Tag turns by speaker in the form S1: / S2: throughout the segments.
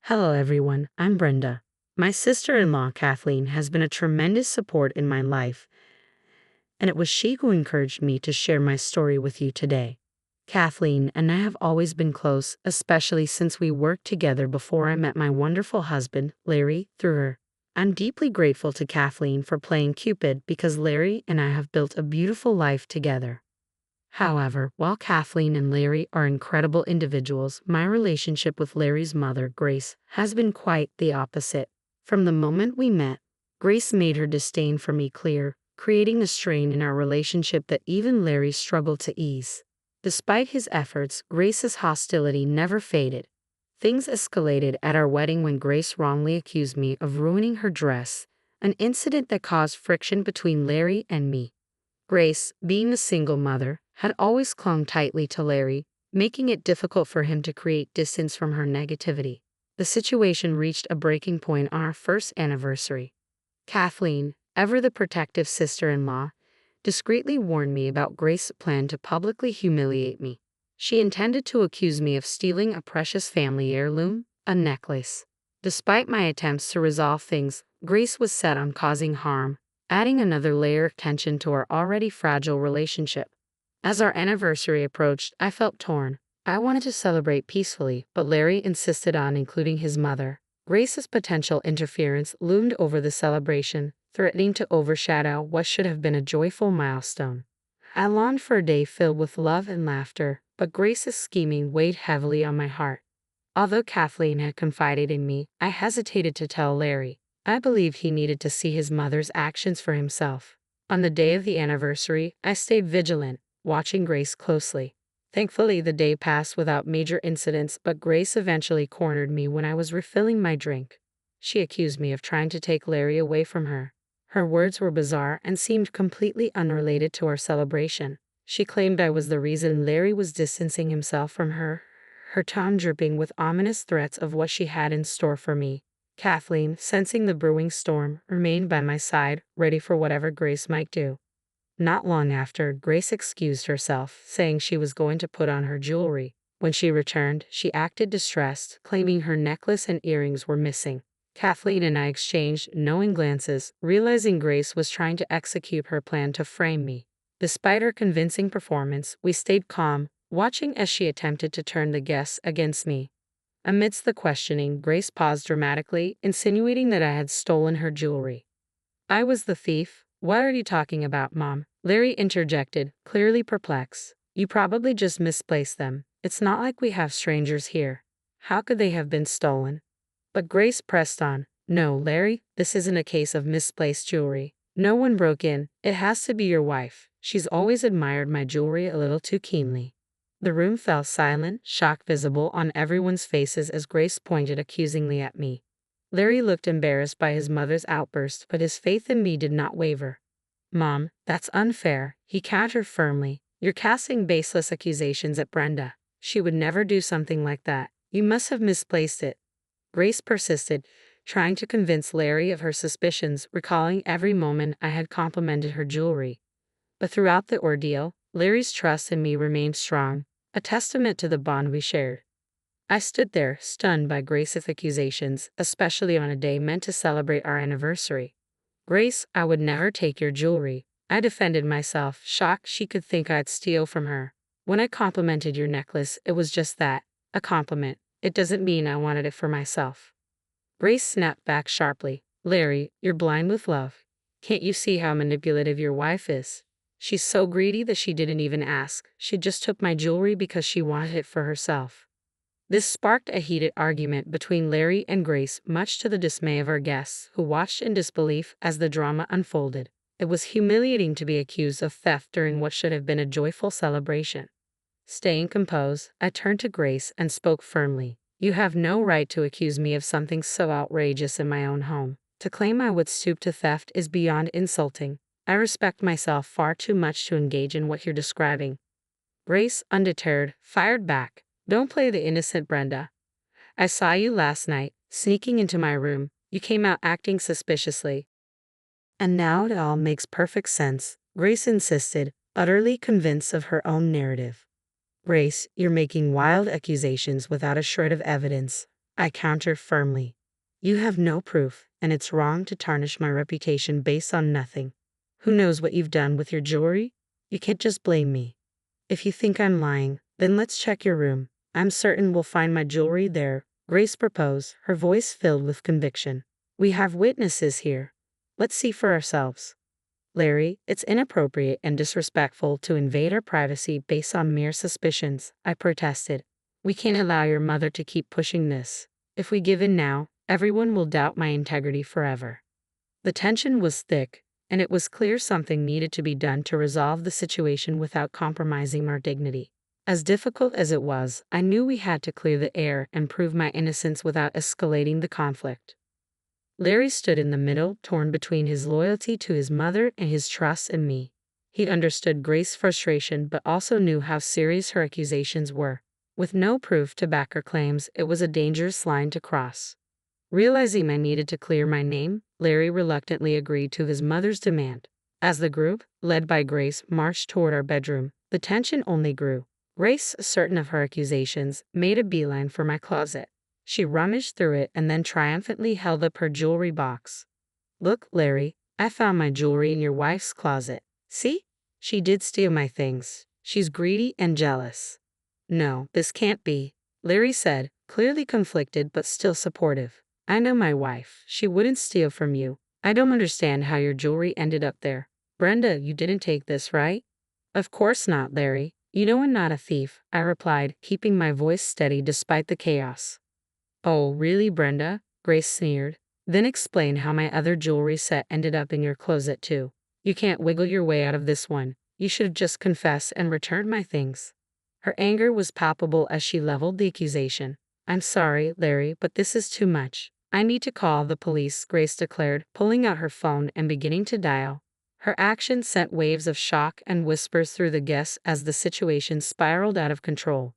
S1: Hello, everyone. I'm Brenda. My sister-in-law, Kathleen, has been a tremendous support in my life, and it was she who encouraged me to share my story with you today. Kathleen and I have always been close, especially since we worked together before I met my wonderful husband, Larry, through her. I'm deeply grateful to Kathleen for playing Cupid because Larry and I have built a beautiful life together. However, while Kathleen and Larry are incredible individuals, my relationship with Larry's mother, Grace, has been quite the opposite. From the moment we met, Grace made her disdain for me clear, creating a strain in our relationship that even Larry struggled to ease. Despite his efforts, Grace's hostility never faded. Things escalated at our wedding when Grace wrongly accused me of ruining her dress, an incident that caused friction between Larry and me. Grace, being a single mother, had always clung tightly to Larry, making it difficult for him to create distance from her negativity. The situation reached a breaking point on our first anniversary. Kathleen, ever the protective sister-in-law, discreetly warned me about Grace's plan to publicly humiliate me. She intended to accuse me of stealing a precious family heirloom, a necklace. Despite my attempts to resolve things, Grace was set on causing harm, adding another layer of tension to our already fragile relationship. As our anniversary approached, I felt torn. I wanted to celebrate peacefully, but Larry insisted on including his mother. Grace's potential interference loomed over the celebration, threatening to overshadow what should have been a joyful milestone. I longed for a day filled with love and laughter, but Grace's scheming weighed heavily on my heart. Although Kathleen had confided in me, I hesitated to tell Larry. I believed he needed to see his mother's actions for himself. On the day of the anniversary, I stayed vigilant, watching Grace closely. Thankfully, the day passed without major incidents, but Grace eventually cornered me when I was refilling my drink. She accused me of trying to take Larry away from her. Her words were bizarre and seemed completely unrelated to our celebration. She claimed I was the reason Larry was distancing himself from her, her tone dripping with ominous threats of what she had in store for me. Kathleen, sensing the brewing storm, remained by my side, ready for whatever Grace might do. Not long after, Grace excused herself, saying she was going to put on her jewelry. When she returned, she acted distressed, claiming her necklace and earrings were missing. Kathleen and I exchanged knowing glances, realizing Grace was trying to execute her plan to frame me. Despite her convincing performance, we stayed calm, watching as she attempted to turn the guests against me. Amidst the questioning, Grace paused dramatically, insinuating that I had stolen her jewelry. I was the thief. What are you talking about, Mom? Larry interjected, clearly perplexed. You probably just misplaced them. It's not like we have strangers here. How could they have been stolen? But Grace pressed on. No, Larry, this isn't a case of misplaced jewelry. No one broke in. It has to be your wife. She's always admired my jewelry a little too keenly. The room fell silent, shock visible on everyone's faces as Grace pointed accusingly at me. Larry looked embarrassed by his mother's outburst, but his faith in me did not waver. Mom, that's unfair, he countered firmly. You're casting baseless accusations at Brenda. She would never do something like that. You must have misplaced it. Grace persisted, trying to convince Larry of her suspicions, recalling every moment I had complimented her jewelry. But throughout the ordeal, Larry's trust in me remained strong, a testament to the bond we shared. I stood there, stunned by Grace's accusations, especially on a day meant to celebrate our anniversary. Grace, I would never take your jewelry. I defended myself, shocked she could think I'd steal from her. When I complimented your necklace, it was just that, a compliment. It doesn't mean I wanted it for myself. Grace snapped back sharply. Larry, you're blind with love. Can't you see how manipulative your wife is? She's so greedy that she didn't even ask. She just took my jewelry because she wanted it for herself. This sparked a heated argument between Larry and Grace, much to the dismay of our guests, who watched in disbelief as the drama unfolded. It was humiliating to be accused of theft during what should have been a joyful celebration. Staying composed, I turned to Grace and spoke firmly. You have no right to accuse me of something so outrageous in my own home. To claim I would stoop to theft is beyond insulting. I respect myself far too much to engage in what you're describing. Grace, undeterred, fired back. Don't play the innocent, Brenda. I saw you last night, sneaking into my room. You came out acting suspiciously. And now it all makes perfect sense, Grace insisted, utterly convinced of her own narrative. Grace, you're making wild accusations without a shred of evidence. I counter firmly. You have no proof, and it's wrong to tarnish my reputation based on nothing. Who knows what you've done with your jewelry? You can't just blame me. If you think I'm lying, then let's check your room. I'm certain we'll find my jewelry there, Grace proposed, her voice filled with conviction. We have witnesses here. Let's see for ourselves. Larry, it's inappropriate and disrespectful to invade our privacy based on mere suspicions, I protested. We can't allow your mother to keep pushing this. If we give in now, everyone will doubt my integrity forever. The tension was thick, and it was clear something needed to be done to resolve the situation without compromising our dignity. As difficult as it was, I knew we had to clear the air and prove my innocence without escalating the conflict. Larry stood in the middle, torn between his loyalty to his mother and his trust in me. He understood Grace's frustration but also knew how serious her accusations were. With no proof to back her claims, it was a dangerous line to cross. Realizing I needed to clear my name, Larry reluctantly agreed to his mother's demand. As the group, led by Grace, marched toward our bedroom, the tension only grew. Grace, certain of her accusations, made a beeline for my closet. She rummaged through it and then triumphantly held up her jewelry box. Look, Larry, I found my jewelry in your wife's closet. See? She did steal my things. She's greedy and jealous. No, this can't be, Larry said, clearly conflicted but still supportive. I know my wife. She wouldn't steal from you. I don't understand how your jewelry ended up there. Brenda, you didn't take this, right? Of course not, Larry. You know I'm not a thief, I replied, keeping my voice steady despite the chaos. Oh, really, Brenda? Grace sneered. Then explain how my other jewelry set ended up in your closet, too. You can't wiggle your way out of this one. You should have just confessed and returned my things. Her anger was palpable as she leveled the accusation. I'm sorry, Larry, but this is too much. I need to call the police, Grace declared, pulling out her phone and beginning to dial. Her action sent waves of shock and whispers through the guests as the situation spiraled out of control.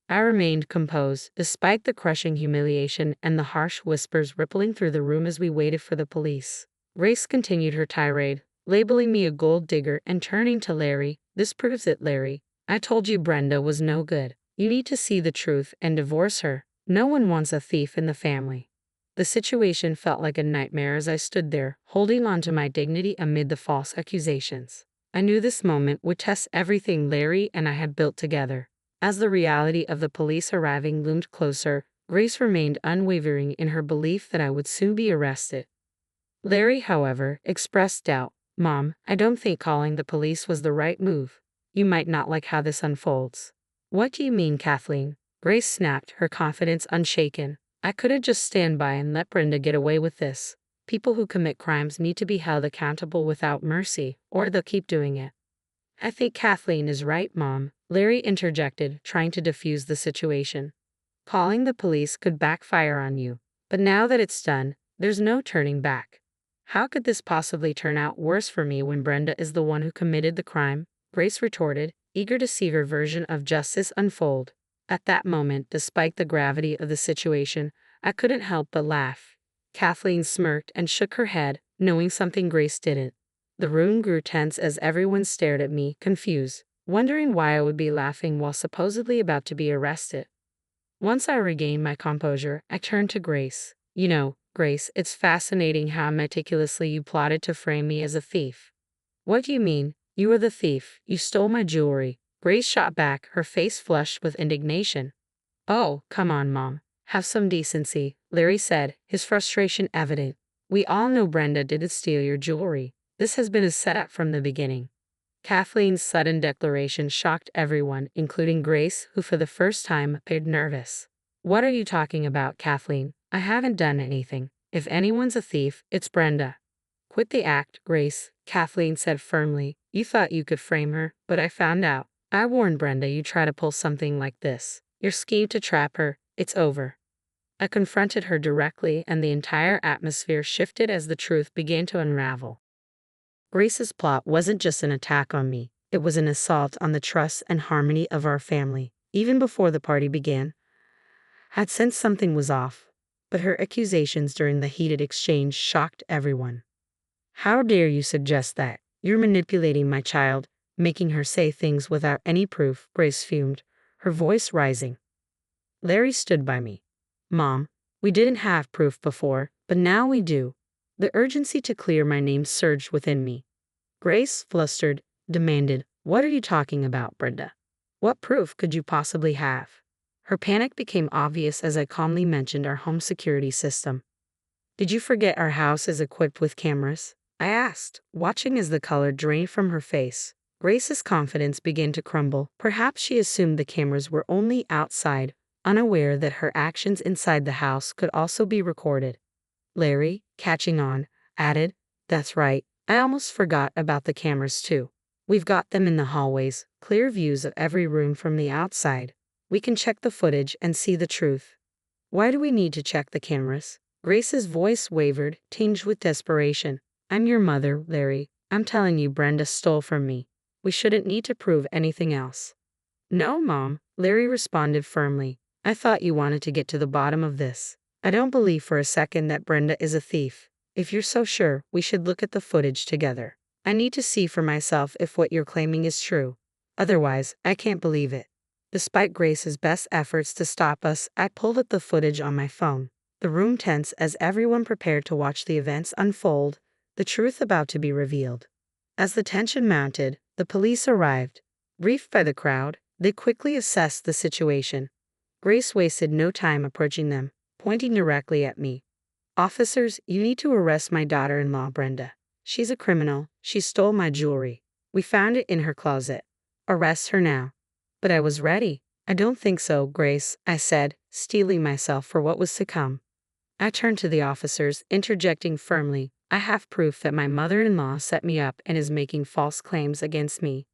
S1: I remained composed, despite the crushing humiliation and the harsh whispers rippling through the room as we waited for the police. Grace continued her tirade, labeling me a gold digger and turning to Larry. This proves it, Larry. I told you Brenda was no good. You need to see the truth and divorce her. No one wants a thief in the family. The situation felt like a nightmare as I stood there, holding on to my dignity amid the false accusations. I knew this moment would test everything Larry and I had built together. As the reality of the police arriving loomed closer, Grace remained unwavering in her belief that I would soon be arrested. Larry, however, expressed doubt. Mom, I don't think calling the police was the right move. You might not like how this unfolds. What do you mean, Kathleen? Grace snapped, her confidence unshaken. I couldn't just stand by and let Brenda get away with this. People who commit crimes need to be held accountable without mercy, or they'll keep doing it. I think Kathleen is right, Mom, Larry interjected, trying to defuse the situation. Calling the police could backfire on you, but now that it's done, there's no turning back. How could this possibly turn out worse for me when Brenda is the one who committed the crime? Grace retorted, eager to see her version of justice unfold. At that moment, despite the gravity of the situation, I couldn't help but laugh. Kathleen smirked and shook her head, knowing something Grace didn't. The room grew tense as everyone stared at me, confused, wondering why I would be laughing while supposedly about to be arrested. Once I regained my composure, I turned to Grace. You know, Grace, it's fascinating how meticulously you plotted to frame me as a thief. What do you mean? You were the thief. You stole my jewelry. Grace shot back, her face flushed with indignation. Oh, come on, Mom. Have some decency, Larry said, his frustration evident. We all know Brenda didn't steal your jewelry. This has been a setup from the beginning. Kathleen's sudden declaration shocked everyone, including Grace, who for the first time appeared nervous. What are you talking about, Kathleen? I haven't done anything. If anyone's a thief, it's Brenda. Quit the act, Grace, Kathleen said firmly. You thought you could frame her, but I found out. I warned Brenda you try to pull something like this. Your scheme to trap her, it's over. I confronted her directly, and the entire atmosphere shifted as the truth began to unravel. Grace's plot wasn't just an attack on me. It was an assault on the trust and harmony of our family. Even before the party began, I'd sensed something was off, but her accusations during the heated exchange shocked everyone. How dare you suggest that? You're manipulating my child, making her say things without any proof, Grace fumed, her voice rising. Larry stood by me. Mom, We didn't have proof before, but now we do. The urgency to clear my name surged within me. Grace, flustered, demanded, "What are you talking about, Brenda? What proof could you possibly have?" Her panic became obvious as I calmly mentioned our home security system. "Did you forget our house is equipped with cameras?" I asked, watching as the color drained from her face. Grace's confidence began to crumble. Perhaps she assumed the cameras were only outside, unaware that her actions inside the house could also be recorded. Larry, catching on, added, "That's right. I almost forgot about the cameras too. We've got them in the hallways, clear views of every room from the outside. We can check the footage and see the truth." "Why do we need to check the cameras?" Grace's voice wavered, tinged with desperation. "I'm your mother, Larry. I'm telling you Brenda stole from me. We shouldn't need to prove anything else." "No, Mom," Larry responded firmly. "I thought you wanted to get to the bottom of this. I don't believe for a second that Brenda is a thief. If you're so sure, we should look at the footage together. I need to see for myself if what you're claiming is true. Otherwise, I can't believe it." Despite Grace's best efforts to stop us, I pulled up the footage on my phone. The room tense as everyone prepared to watch the events unfold, the truth about to be revealed. As the tension mounted, the police arrived. Briefed by the crowd, they quickly assessed the situation. Grace wasted no time approaching them, pointing directly at me. "Officers, you need to arrest my daughter-in-law, Brenda. She's a criminal. She stole my jewelry. We found it in her closet. Arrest her now." But I was ready. "I don't think so, Grace," I said, steeling myself for what was to come. I turned to the officers, interjecting firmly, "I have proof that my mother-in-law set me up and is making false claims against me."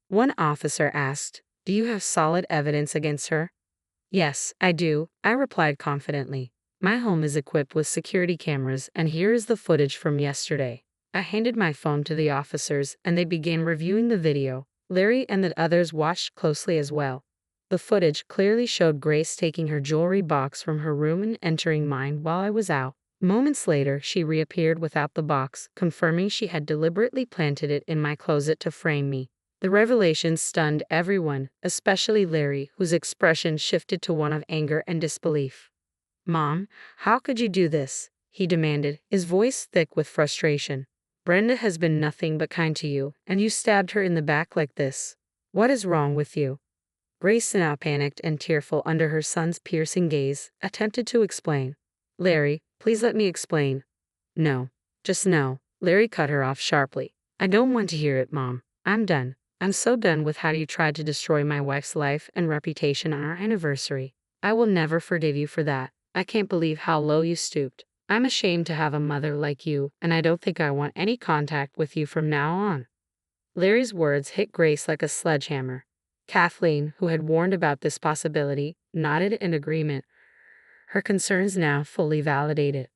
S1: One officer asked, "Do you have solid evidence against her?" "Yes, I do," I replied confidently. "My home is equipped with security cameras, and here is the footage from yesterday." I handed my phone to the officers, and they began reviewing the video. Larry and the others watched closely as well. The footage clearly showed Grace taking her jewelry box from her room and entering mine while I was out. Moments later, she reappeared without the box, confirming she had deliberately planted it in my closet to frame me. The revelation stunned everyone, especially Larry, whose expression shifted to one of anger and disbelief. "Mom, how could you do this?" he demanded, his voice thick with frustration. "Brenda has been nothing but kind to you, and you stabbed her in the back like this. What is wrong with you?" Grace, now panicked and tearful under her son's piercing gaze, attempted to explain. "Larry, please let me explain." "No. Just no." Larry cut her off sharply. "I don't want to hear it, Mom. I'm done. I'm so done with how you tried to destroy my wife's life and reputation on our anniversary. I will never forgive you for that. I can't believe how low you stooped. I'm ashamed to have a mother like you, and I don't think I want any contact with you from now on." Larry's words hit Grace like a sledgehammer. Kathleen, who had warned about this possibility, nodded in agreement, her concerns now fully validated.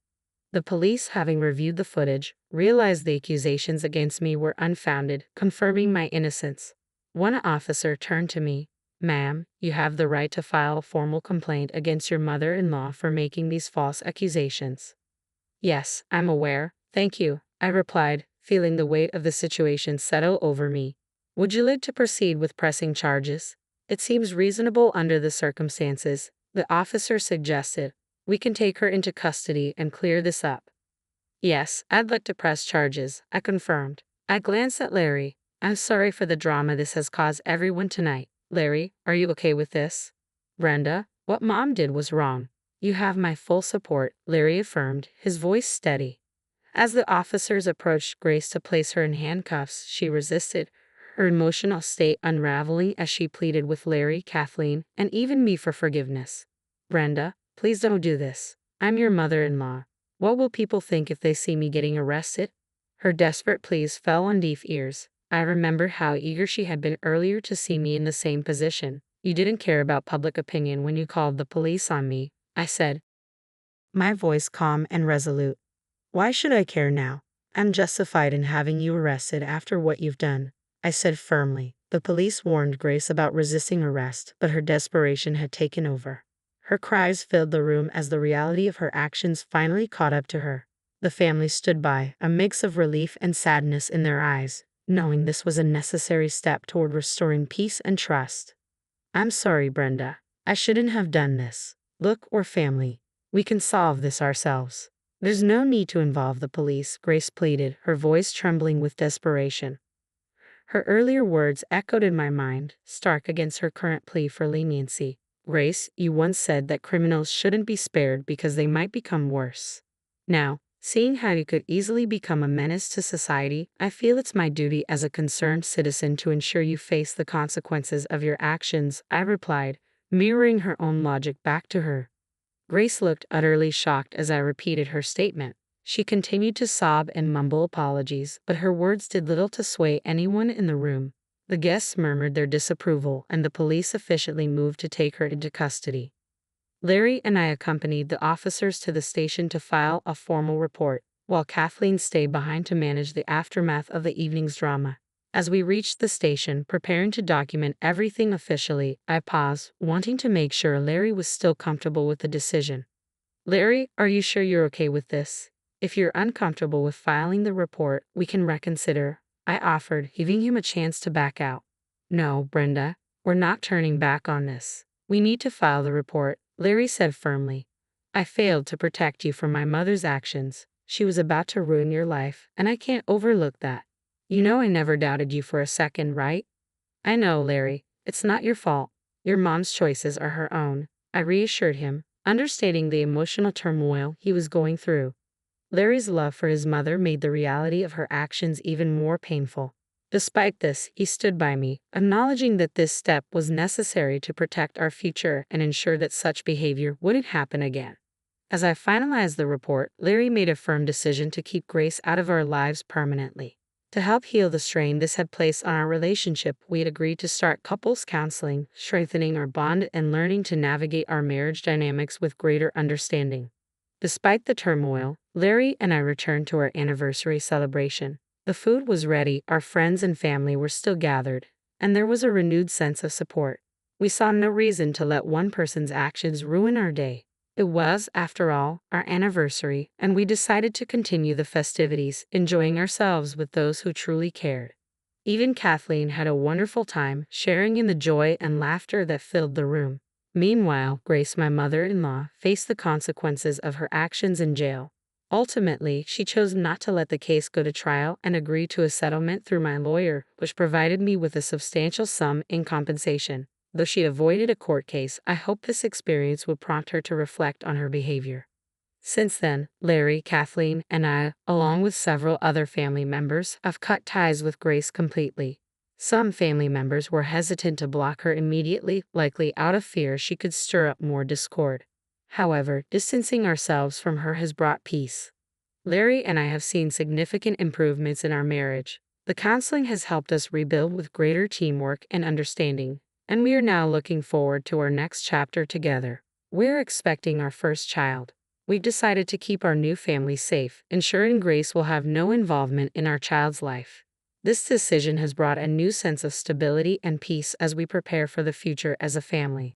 S1: The police, having reviewed the footage, realized the accusations against me were unfounded, confirming my innocence. One officer turned to me. "Ma'am, you have the right to file a formal complaint against your mother-in-law for making these false accusations." "Yes, I'm aware. Thank you," I replied, feeling the weight of the situation settle over me. "Would you like to proceed with pressing charges?" "It seems reasonable under the circumstances," the officer suggested. "We can take her into custody and clear this up." "Yes, I'd like to press charges," I confirmed. I glanced at Larry. "I'm sorry for the drama this has caused everyone tonight. Larry, are you okay with this?" "Brenda, what Mom did was wrong. You have my full support," Larry affirmed, his voice steady. As the officers approached Grace to place her in handcuffs, she resisted, her emotional state unraveling as she pleaded with Larry, Kathleen, and even me for forgiveness. "Brenda, please don't do this. I'm your mother-in-law. What will people think if they see me getting arrested?" Her desperate pleas fell on deaf ears. I remember how eager she had been earlier to see me in the same position. "You didn't care about public opinion when you called the police on me," I said, my voice calm and resolute. "Why should I care now? I'm justified in having you arrested after what you've done," I said firmly. The police warned Grace about resisting arrest, but her desperation had taken over. Her cries filled the room as the reality of her actions finally caught up to her. The family stood by, a mix of relief and sadness in their eyes, knowing this was a necessary step toward restoring peace and trust. "I'm sorry, Brenda. I shouldn't have done this. Look, we're family. We can solve this ourselves. There's no need to involve the police, Grace pleaded, her voice trembling with desperation. Her earlier words echoed in my mind, stark against her current plea for leniency. Grace, you once said that criminals shouldn't be spared because they might become worse. Now, seeing how you could easily become a menace to society, I feel it's my duty as a concerned citizen to ensure you face the consequences of your actions, I replied, mirroring her own logic back to her. Grace looked utterly shocked as I repeated her statement. She continued to sob and mumble apologies, but her words did little to sway anyone in the room. The guests murmured their disapproval, and the police officially moved to take her into custody. Larry and I accompanied the officers to the station to file a formal report, while Kathleen stayed behind to manage the aftermath of the evening's drama. As we reached the station, preparing to document everything officially, I paused, wanting to make sure Larry was still comfortable with the decision. Larry, are you sure you're okay with this? If you're uncomfortable with filing the report, we can reconsider, I offered, giving him a chance to back out. No, Brenda, we're not turning back on this. We need to file the report, Larry said firmly. I failed to protect you from my mother's actions. She was about to ruin your life, and I can't overlook that. You know I never doubted you for a second, right? I know, Larry. It's not your fault. Your mom's choices are her own, I reassured him, understating the emotional turmoil he was going through. Larry's love for his mother made the reality of her actions even more painful. Despite this, he stood by me, acknowledging that this step was necessary to protect our future and ensure that such behavior wouldn't happen again. As I finalized the report, Larry made a firm decision to keep Grace out of our lives permanently. To help heal the strain this had placed on our relationship, we had agreed to start couples counseling, strengthening our bond and learning to navigate our marriage dynamics with greater understanding. Despite the turmoil, Larry and I returned to our anniversary celebration. The food was ready, our friends and family were still gathered, and there was a renewed sense of support. We saw no reason to let one person's actions ruin our day. It was, after all, our anniversary, and we decided to continue the festivities, enjoying ourselves with those who truly cared. Even Kathleen had a wonderful time, sharing in the joy and laughter that filled the room. Meanwhile, Grace, my mother-in-law, faced the consequences of her actions in jail. Ultimately, she chose not to let the case go to trial and agreed to a settlement through my lawyer, which provided me with a substantial sum in compensation. Though she avoided a court case, I hope this experience will prompt her to reflect on her behavior. Since then, Larry, Kathleen, and I, along with several other family members, have cut ties with Grace completely. Some family members were hesitant to block her immediately, likely out of fear she could stir up more discord. However, distancing ourselves from her has brought peace. Larry and I have seen significant improvements in our marriage. The counseling has helped us rebuild with greater teamwork and understanding, and we are now looking forward to our next chapter together. We're expecting our first child. We've decided to keep our new family safe, ensuring Grace will have no involvement in our child's life. This decision has brought a new sense of stability and peace as we prepare for the future as a family.